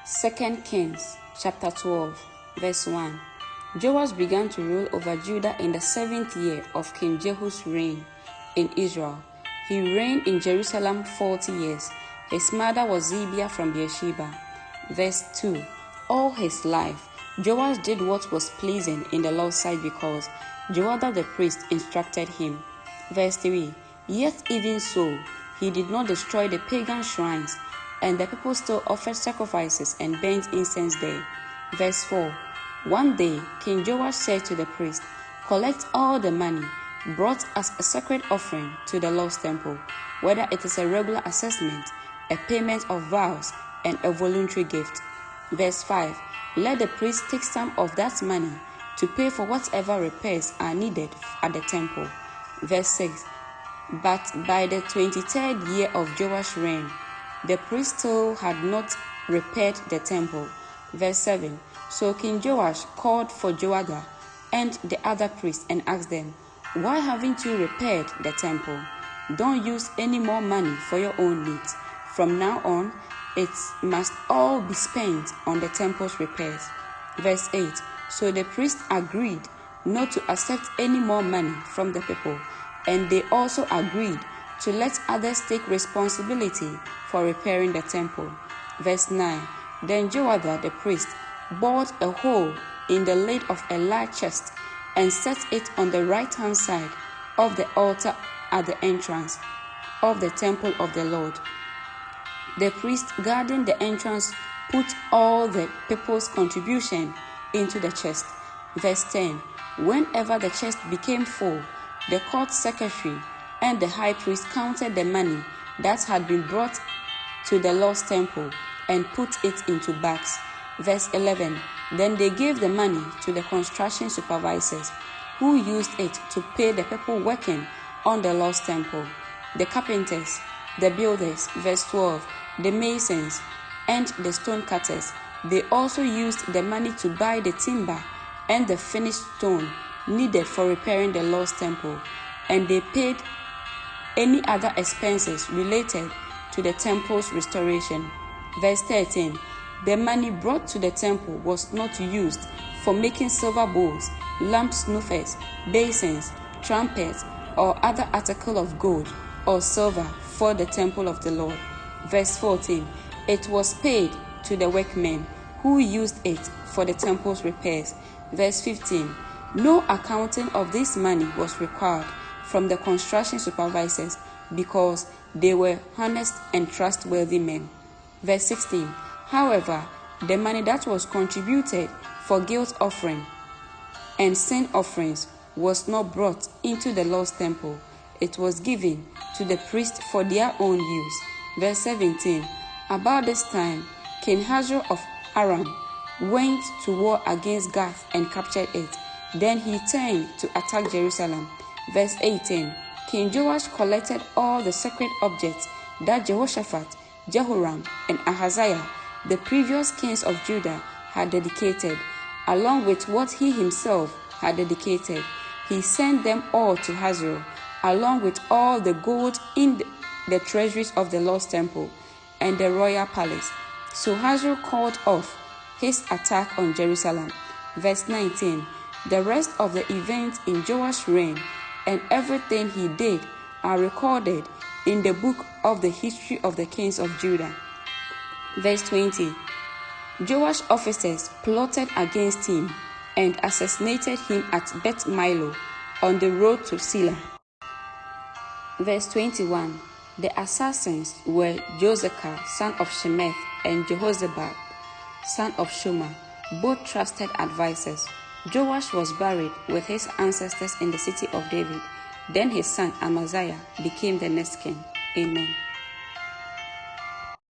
2 Kings chapter 12, verse 1. Joash began to rule over Judah in the 7th year of King Jehu's reign in Israel. He reigned in Jerusalem 40 years. His mother was Zibiah from Beersheba. Verse 2. All his life, Joash did what was pleasing in the Lord's sight because Joadah the priest instructed him. Verse 3. Yet even so, he did not destroy the pagan shrines, and the people still offered sacrifices and burnt incense there. Verse 4. One day, King Joash said to the priest, "Collect all the money brought as a sacred offering to the Lord's temple, whether it is a regular assessment, a payment of vows, and a voluntary gift." Verse 5. Let the priest take some of that money to pay for whatever repairs are needed at the temple. Verse 6. But by the 23rd year of Joash's reign, the priest still had not repaired the temple. Verse 7. So King Joash called for Joadah and the other priests and asked them, "Why haven't you repaired the temple? Don't use any more money for your own needs. From now on, it must all be spent on the temple's repairs." Verse 8. So the priests agreed not to accept any more money from the people, and they also agreed to let others take responsibility for repairing the temple. Verse 9. Then Joadah the priest bored a hole in the lid of a large chest and set it on the right-hand side of the altar at the entrance of the temple of the Lord. The priest guarding the entrance put all the people's contribution into the chest. Verse 10. Whenever the chest became full, the court secretary and the high priest counted the money that had been brought to the Lord's temple and put it into bags. Verse 11. Then they gave the money to the construction supervisors, who used it to pay the people working on the Lord's temple, the carpenters, the builders. Verse 12. The masons and the stone cutters. They also used the money to buy the timber and the finished stone needed for repairing the Lord's temple, and they paid any other expenses related to the temple's restoration. Verse 13. The money brought to the temple was not used for making silver bowls, lamp snuffers, basins, trumpets, or other article of gold or silver for the temple of the Lord. Verse 14. It was paid to the workmen who used it for the temple's repairs. Verse 15. No accounting of this money was required from the construction supervisors because they were honest and trustworthy men. Verse 16. However, the money that was contributed for guilt offering and sin offerings was not brought into the Lord's temple. It was given to the priests for their own use. Verse 17. About this time, King Hazael of Aram went to war against Gath and captured it. Then he turned to attack Jerusalem. Verse 18. King Joash collected all the sacred objects that Jehoshaphat, Jehoram, and Ahaziah, the previous kings of Judah, had dedicated, along with what he himself had dedicated. He sent them all to Hazael, along with all the gold in the treasuries of the Lord's temple and the royal palace. So Hazael called off his attack on Jerusalem. Verse 19. The rest of the events in Joash's reign and everything he did are recorded in the book of the history of the kings of Judah. Verse 20. Joash's officers plotted against him and assassinated him at Beth Milo on the road to Sila. Verse 21. The assassins were Josechar, son of Shemeth, and Jehozabad, son of Shuma, both trusted advisors. Joash was buried with his ancestors in the city of David. Then his son Amaziah became the next king. Amen.